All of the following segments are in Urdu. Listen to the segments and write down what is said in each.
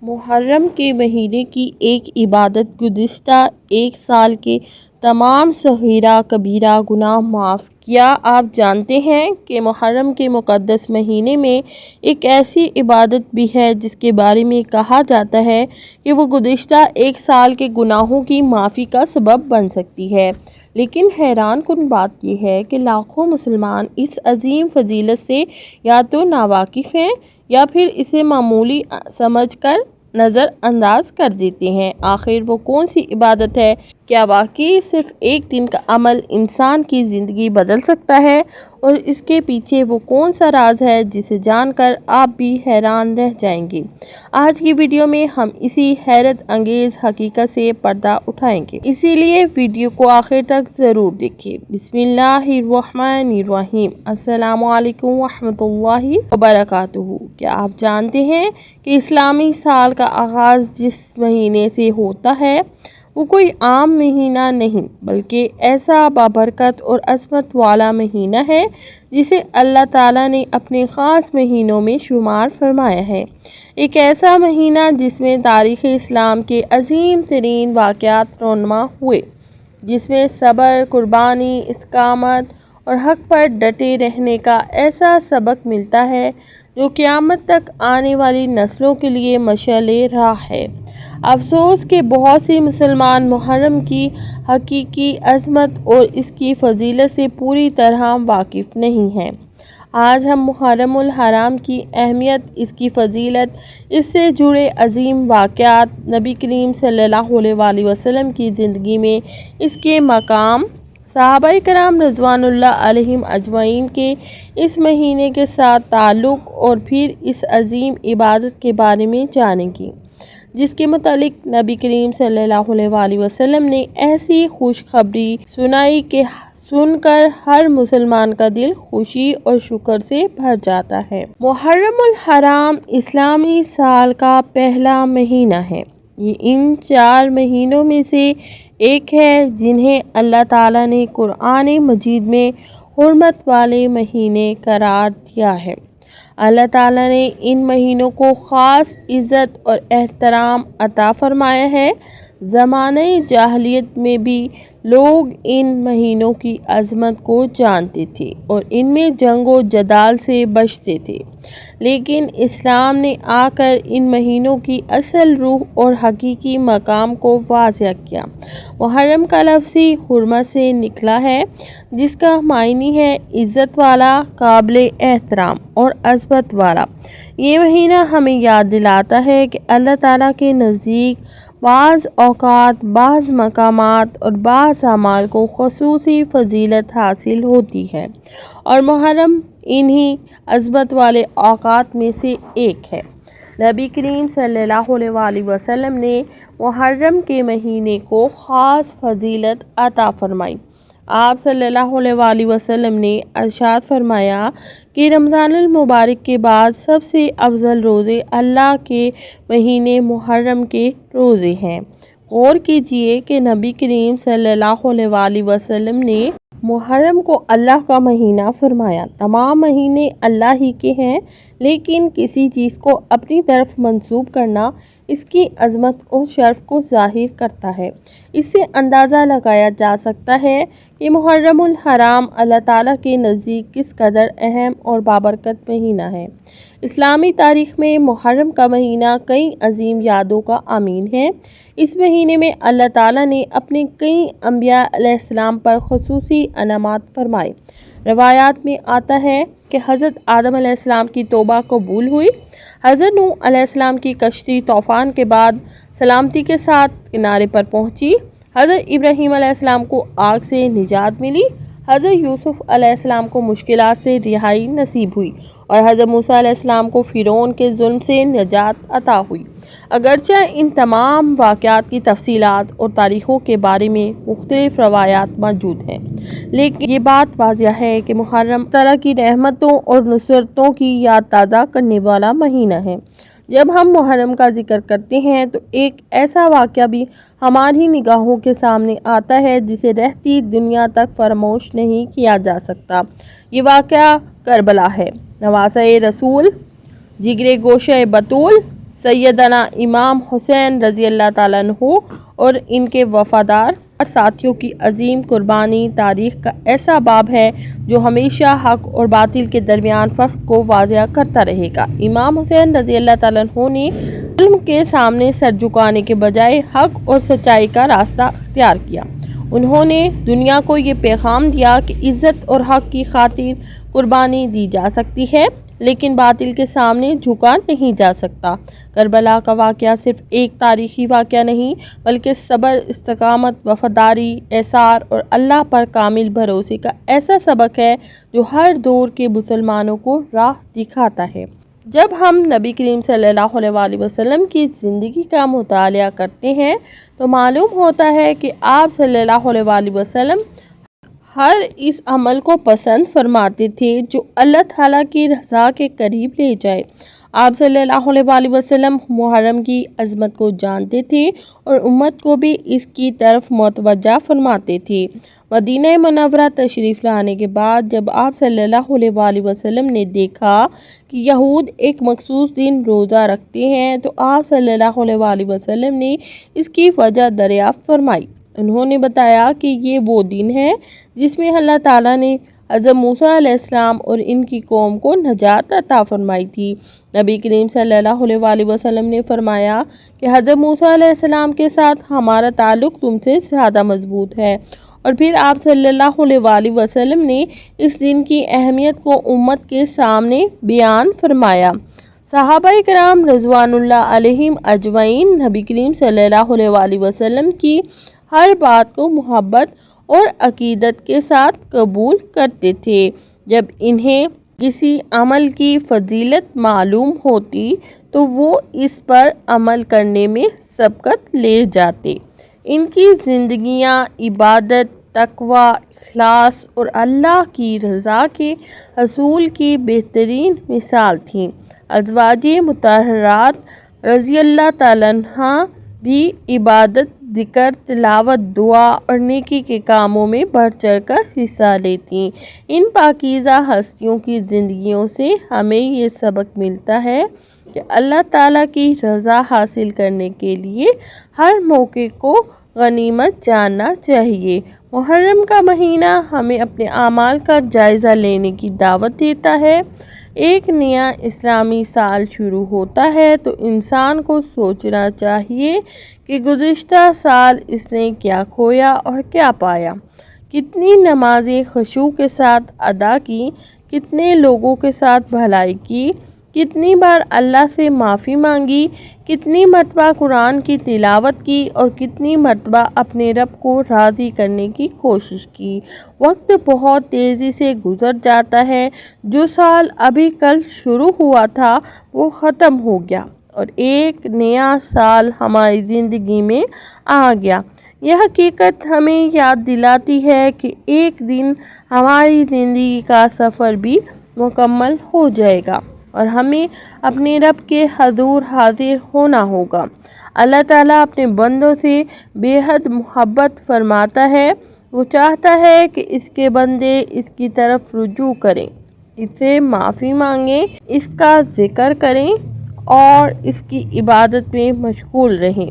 محرم کے مہینے کی ایک عبادت گزشتہ ایک سال کے تمام صغیرہ کبیرہ گناہ معاف۔ کیا آپ جانتے ہیں کہ محرم کے مقدس مہینے میں ایک ایسی عبادت بھی ہے جس کے بارے میں کہا جاتا ہے کہ وہ گزشتہ ایک سال کے گناہوں کی معافی کا سبب بن سکتی ہے؟ لیکن حیران کن بات یہ ہے کہ لاکھوں مسلمان اس عظیم فضیلت سے یا تو ناواقف ہیں یا پھر اسے معمولی سمجھ کر نظر انداز کر دیتے ہیں۔ آخر وہ کون سی عبادت ہے؟ کیا واقعی صرف ایک دن کا عمل انسان کی زندگی بدل سکتا ہے؟ اور اس کے پیچھے وہ کون سا راز ہے جسے جان کر آپ بھی حیران رہ جائیں گے؟ آج کی ویڈیو میں ہم اسی حیرت انگیز حقیقت سے پردہ اٹھائیں گے، اسی لیے ویڈیو کو آخر تک ضرور دیکھیں۔ بسم اللہ الرحمن الرحیم۔ السلام علیکم ورحمۃ اللہ وبرکاتہ۔ کیا آپ جانتے ہیں کہ اسلامی سال کا آغاز جس مہینے سے ہوتا ہے وہ کوئی عام مہینہ نہیں بلکہ ایسا بابرکت اور عظمت والا مہینہ ہے جسے اللہ تعالیٰ نے اپنے خاص مہینوں میں شمار فرمایا ہے۔ ایک ایسا مہینہ جس میں تاریخ اسلام کے عظیم ترین واقعات رونما ہوئے، جس میں صبر، قربانی، استقامت اور حق پر ڈٹے رہنے کا ایسا سبق ملتا ہے جو قیامت تک آنے والی نسلوں کے لیے مشعل راہ ہے۔ افسوس کہ بہت سے مسلمان محرم کی حقیقی عظمت اور اس کی فضیلت سے پوری طرح واقف نہیں ہیں۔ آج ہم محرم الحرام کی اہمیت، اس کی فضیلت، اس سے جڑے عظیم واقعات، نبی کریم صلی اللہ علیہ وسلم کی زندگی میں اس کے مقام، صحابہ کرام رضوان اللہ علیہم اجمعین کے اس مہینے کے ساتھ تعلق اور پھر اس عظیم عبادت کے بارے میں جانیں گے جس کے متعلق نبی کریم صلی اللہ علیہ وسلم نے ایسی خوشخبری سنائی کہ سن کر ہر مسلمان کا دل خوشی اور شکر سے بھر جاتا ہے۔ محرم الحرام اسلامی سال کا پہلا مہینہ ہے۔ یہ ان 4 مہینوں میں سے ایک ہے جنہیں اللہ تعالیٰ نے قرآن مجید میں حرمت والے مہینے قرار دیا ہے۔ اللہ تعالیٰ نے ان مہینوں کو خاص عزت اور احترام عطا فرمایا ہے۔ زمانہ جاہلیت میں بھی لوگ ان مہینوں کی عظمت کو جانتے تھے اور ان میں جنگ و جدال سے بچتے تھے، لیکن اسلام نے آ کر ان مہینوں کی اصل روح اور حقیقی مقام کو واضح کیا۔ محرم کا لفظی حرمت سے نکلا ہے جس کا معنی ہے عزت والا، قابل احترام اور عظمت والا۔ یہ مہینہ ہمیں یاد دلاتا ہے کہ اللہ تعالیٰ کے نزدیک بعض اوقات، بعض مقامات اور بعض اعمال کو خصوصی فضیلت حاصل ہوتی ہے، اور محرم انہی عظمت والے اوقات میں سے ایک ہے۔ نبی کریم صلی اللہ علیہ وسلم نے محرم کے مہینے کو خاص فضیلت عطا فرمائی۔ آپ صلی اللہ علیہ وسلم نے ارشاد فرمایا کہ رمضان المبارک کے بعد سب سے افضل روزے اللہ کے مہینے محرم کے روزے ہیں۔ غور کیجئے کہ نبی کریم صلی اللہ علیہ وسلم نے محرم کو اللہ کا مہینہ فرمایا۔ تمام مہینے اللہ ہی کے ہیں، لیکن کسی چیز کو اپنی طرف منسوب کرنا اس کی عظمت اور شرف کو ظاہر کرتا ہے۔ اس سے اندازہ لگایا جا سکتا ہے کہ محرم الحرام اللہ تعالیٰ کے نزدیک کس قدر اہم اور بابرکت مہینہ ہے۔ اسلامی تاریخ میں محرم کا مہینہ کئی عظیم یادوں کا امین ہے۔ اس مہینے میں اللہ تعالیٰ نے اپنے کئی انبیاء علیہ السلام پر خصوصی انعامات فرمائے۔ روایات میں آتا ہے کہ حضرت آدم علیہ السلام کی توبہ قبول ہوئی، حضرت نوح علیہ السلام کی کشتی طوفان کے بعد سلامتی کے ساتھ کنارے پر پہنچی، حضرت ابراہیم علیہ السلام کو آگ سے نجات ملی، حضرت یوسف علیہ السلام کو مشکلات سے رہائی نصیب ہوئی، اور حضرت موسیٰ علیہ السلام کو فرعون کے ظلم سے نجات عطا ہوئی۔ اگرچہ ان تمام واقعات کی تفصیلات اور تاریخوں کے بارے میں مختلف روایات موجود ہیں، لیکن یہ بات واضح ہے کہ محرم تعالیٰ کی رحمتوں اور نصرتوں کی یاد تازہ کرنے والا مہینہ ہے۔ جب ہم محرم کا ذکر کرتے ہیں تو ایک ایسا واقعہ بھی ہماری نگاہوں کے سامنے آتا ہے جسے رہتی دنیا تک فراموش نہیں کیا جا سکتا۔ یہ واقعہ کربلا ہے۔ نواسۂ رسول، جگر گوشہ بطول، سیدنا امام حسین رضی اللہ تعالیٰ عنہ اور ان کے وفادار ساتھیوں کی عظیم قربانی تاریخ کا ایسا باب ہے جو ہمیشہ حق اور باطل کے درمیان فرق کو واضح کرتا رہے گا۔ امام حسین رضی اللہ تعالیٰ عنہ نے ظلم کے سامنے سر جھکانے کے بجائے حق اور سچائی کا راستہ اختیار کیا۔ انہوں نے دنیا کو یہ پیغام دیا کہ عزت اور حق کی خاطر قربانی دی جا سکتی ہے، لیکن باطل کے سامنے جھکا نہیں جا سکتا۔ کربلا کا واقعہ صرف ایک تاریخی واقعہ نہیں بلکہ صبر، استقامت، وفاداری، ایثار اور اللہ پر کامل بھروسے کا ایسا سبق ہے جو ہر دور کے مسلمانوں کو راہ دکھاتا ہے۔ جب ہم نبی کریم صلی اللہ علیہ وسلم کی زندگی کا مطالعہ کرتے ہیں تو معلوم ہوتا ہے کہ آپ صلی اللہ علیہ وسلم ہر اس عمل کو پسند فرماتے تھے جو اللہ تعالیٰ کی رضا کے قریب لے جائے۔ آپ صلی اللہ علیہ وسلم محرم کی عظمت کو جانتے تھے اور امت کو بھی اس کی طرف متوجہ فرماتے تھے۔ مدینہ منورہ تشریف لانے کے بعد جب آپ صلی اللہ علیہ وسلم نے دیکھا کہ یہود ایک مخصوص دن روزہ رکھتے ہیں تو آپ صلی اللہ علیہ وسلم نے اس کی وجہ دریافت فرمائی۔ انہوں نے بتایا کہ یہ وہ دن ہے جس میں اللہ تعالیٰ نے حضرت موسیٰ علیہ السلام اور ان کی قوم کو نجات عطا فرمائی تھی۔ نبی کریم صلی اللہ علیہ وسلم نے فرمایا کہ حضرت موسیٰ علیہ السلام کے ساتھ ہمارا تعلق تم سے زیادہ مضبوط ہے، اور پھر آپ صلی اللہ علیہ وسلم نے اس دن کی اہمیت کو امت کے سامنے بیان فرمایا۔ صحابہ کرام رضوان اللہ علیہم اجمعین نبی کریم صلی اللہ علیہ وسلم کی ہر بات کو محبت اور عقیدت کے ساتھ قبول کرتے تھے۔ جب انہیں کسی عمل کی فضیلت معلوم ہوتی تو وہ اس پر عمل کرنے میں سبقت لے جاتے۔ ان کی زندگیاں عبادت، تقوی، اخلاص اور اللہ کی رضا کے حصول کی بہترین مثال تھیں۔ ازواج مطہرات رضی اللہ تعالیٰ عنہ بھی عبادت، ذکر، تلاوت، دعا اور نیکی کے کاموں میں بڑھ چڑھ کر حصہ لیتی۔ ان پاکیزہ ہستیوں کی زندگیوں سے ہمیں یہ سبق ملتا ہے کہ اللہ تعالیٰ کی رضا حاصل کرنے کے لیے ہر موقع کو غنیمت جاننا چاہیے۔ محرم کا مہینہ ہمیں اپنے اعمال کا جائزہ لینے کی دعوت دیتا ہے۔ ایک نیا اسلامی سال شروع ہوتا ہے تو انسان کو سوچنا چاہیے کہ گزشتہ سال اس نے کیا کھویا اور کیا پایا، کتنی نمازیں خشوع کے ساتھ ادا کی، کتنے لوگوں کے ساتھ بھلائی کی، کتنی بار اللہ سے معافی مانگی، کتنی مرتبہ قرآن کی تلاوت کی اور کتنی مرتبہ اپنے رب کو راضی کرنے کی کوشش کی۔ وقت بہت تیزی سے گزر جاتا ہے۔ جو سال ابھی کل شروع ہوا تھا وہ ختم ہو گیا اور ایک نیا سال ہماری زندگی میں آ گیا۔ یہ حقیقت ہمیں یاد دلاتی ہے کہ ایک دن ہماری زندگی کا سفر بھی مکمل ہو جائے گا اور ہمیں اپنے رب کے حضور حاضر ہونا ہوگا۔ اللہ تعالیٰ اپنے بندوں سے بے حد محبت فرماتا ہے۔ وہ چاہتا ہے کہ اس کے بندے اس کی طرف رجوع کریں، اس سے معافی مانگیں، اس کا ذکر کریں اور اس کی عبادت میں مشغول رہیں۔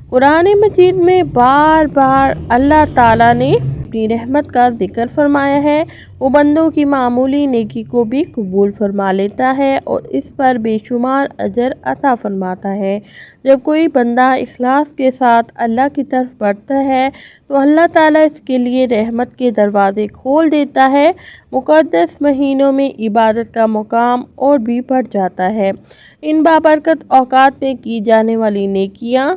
قرآن مجید میں بار بار اللہ تعالیٰ نے اپنی رحمت کا ذکر فرمایا ہے۔ وہ بندوں کی معمولی نیکی کو بھی قبول فرما لیتا ہے اور اس پر بے شمار اجر عطا فرماتا ہے۔ جب کوئی بندہ اخلاص کے ساتھ اللہ کی طرف بڑھتا ہے تو اللہ تعالیٰ اس کے لیے رحمت کے دروازے کھول دیتا ہے۔ مقدس مہینوں میں عبادت کا مقام اور بھی بڑھ جاتا ہے۔ ان بابرکت اوقات میں کی جانے والی نیکیاں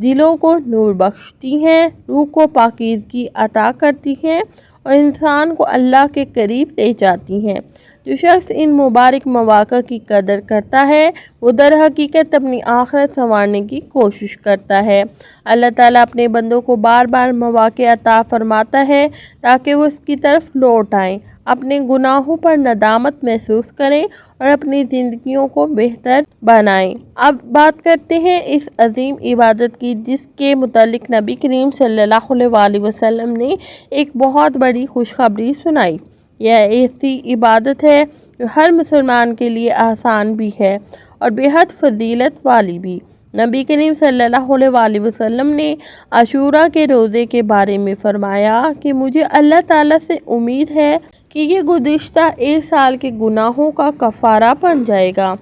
دلوں کو نور بخشتی ہیں، روح کو پاکیزگی عطا کرتی ہیں اور انسان کو اللہ کے قریب لے جاتی ہیں۔ جو شخص ان مبارک مواقع کی قدر کرتا ہے وہ در حقیقت اپنی آخرت سنوارنے کی کوشش کرتا ہے۔ اللہ تعالیٰ اپنے بندوں کو بار بار مواقع عطا فرماتا ہے تاکہ وہ اس کی طرف لوٹ آئیں، اپنے گناہوں پر ندامت محسوس کریں اور اپنی زندگیوں کو بہتر بنائیں۔ اب بات کرتے ہیں اس عظیم عبادت کی جس کے متعلق نبی کریم صلی اللہ علیہ وسلم نے ایک بہت بڑی خوشخبری سنائی۔ یہ ایسی عبادت ہے جو ہر مسلمان کے لیے آسان بھی ہے اور بےحد فضیلت والی بھی۔ نبی کریم صلی اللہ علیہ وسلم نے عاشوراء کے روزے کے بارے میں فرمایا کہ مجھے اللہ تعالیٰ سے امید ہے کہ یہ گزشتہ ایک سال کے گناہوں کا کفارہ بن جائے گا۔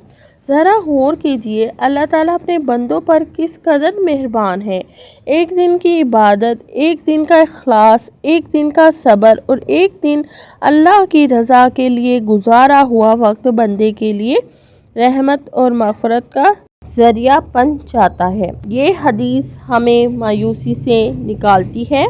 ذرا غور کیجئے اللہ تعالیٰ اپنے بندوں پر کس قدر مہربان ہے۔ ایک دن کی عبادت، ایک دن کا اخلاص، ایک دن کا صبر اور ایک دن اللہ کی رضا کے لیے گزارا ہوا وقت بندے کے لیے رحمت اور مغفرت کا ذریعہ بن جاتا ہے۔ یہ حدیث ہمیں مایوسی سے نکالتی ہے۔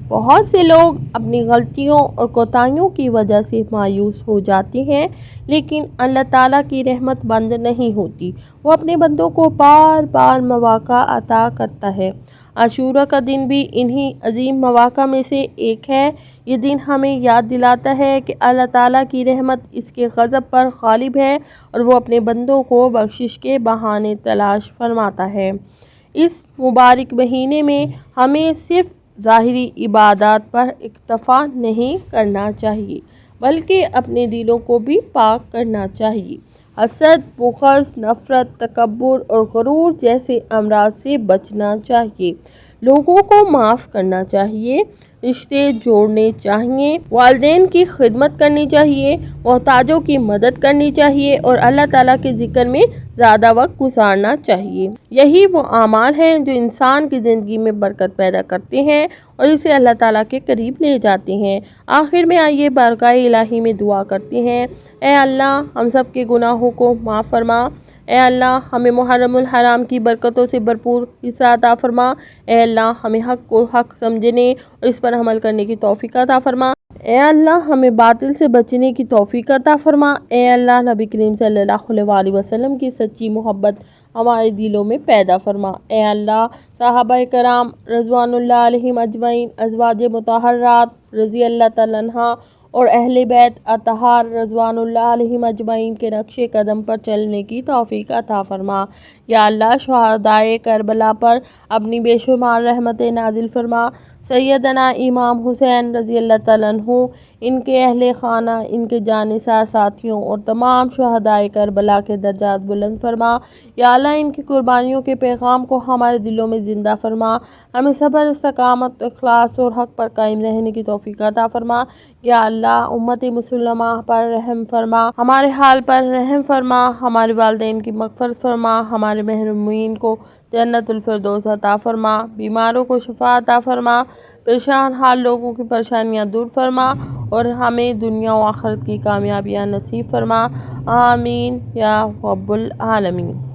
بہت سے لوگ اپنی غلطیوں اور کوتاہیوں کی وجہ سے مایوس ہو جاتے ہیں، لیکن اللہ تعالیٰ کی رحمت بند نہیں ہوتی۔ وہ اپنے بندوں کو بار بار مواقع عطا کرتا ہے۔ عاشوراء کا دن بھی انہی عظیم مواقع میں سے ایک ہے۔ یہ دن ہمیں یاد دلاتا ہے کہ اللہ تعالیٰ کی رحمت اس کے غضب پر غالب ہے اور وہ اپنے بندوں کو بخشش کے بہانے تلاش فرماتا ہے۔ اس مبارک مہینے میں ہمیں صرف ظاہری عبادات پر اکتفا نہیں کرنا چاہیے، بلکہ اپنے دلوں کو بھی پاک کرنا چاہیے۔ حسد، بغض، نفرت، تکبر اور غرور جیسے امراض سے بچنا چاہیے۔ لوگوں کو معاف کرنا چاہیے، رشتے جوڑنے چاہیے، والدین کی خدمت کرنی چاہیے، محتاجوں کی مدد کرنی چاہیے اور اللہ تعالیٰ کے ذکر میں زیادہ وقت گزارنا چاہیے۔ یہی وہ اعمال ہیں جو انسان کی زندگی میں برکت پیدا کرتے ہیں اور اسے اللہ تعالیٰ کے قریب لے جاتے ہیں۔ آخر میں آئیے بارگاہ الہی میں دعا کرتے ہیں۔ اے اللہ، ہم سب کے گناہوں کو معاف فرما۔ اے اللہ، ہمیں محرم الحرام کی برکتوں سے بھرپور حصہ عطا فرما۔ اے اللہ، ہمیں حق کو حق سمجھنے اور اس پر عمل کرنے کی توفیق عطا فرما۔ اے اللہ، ہمیں باطل سے بچنے کی توفیق عطا فرما۔ اے اللہ، نبی کریم صلی اللہ علیہ وسلم کی سچی محبت ہمارے دلوں میں پیدا فرما۔ اے اللہ، صحابہ کرام رضوان اللہ علیہم اجمعین، ازواج مطہرات رضی اللہ تعالیٰ عنہا اور اہل بیت اطہار رضوان اللہ علیہم اجمعین کے نقش قدم پر چلنے کی توفیق عطا فرما۔ یا اللہ، شہدائے کربلا پر اپنی بے شمار رحمتیں نازل فرما۔ سیدنا امام حسین رضی اللہ تعالیٰ عنہ، ان کے اہل خانہ، ان کے جانثار ساتھیوں اور تمام شہدائے کربلا کے درجات بلند فرما۔ یا اللہ، ان کی قربانیوں کے پیغام کو ہمارے دلوں میں زندہ فرما۔ ہمیں صبر، استقامت، اخلاص اور حق پر قائم رہنے کی توفیق عطا فرما۔ یا اللہ، امت مسلمہ پر رحم فرما، ہمارے حال پر رحم فرما، ہمارے والدین کی مغفرت فرما، ہمارے محرومین کو جنت الفردوس عطا فرما، بیماروں کو شفا عطا فرما، پریشان حال لوگوں کی پریشانیاں دور فرما اور ہمیں دنیا و آخرت کی کامیابیاں نصیب فرما۔ آمین یا رب العالمین۔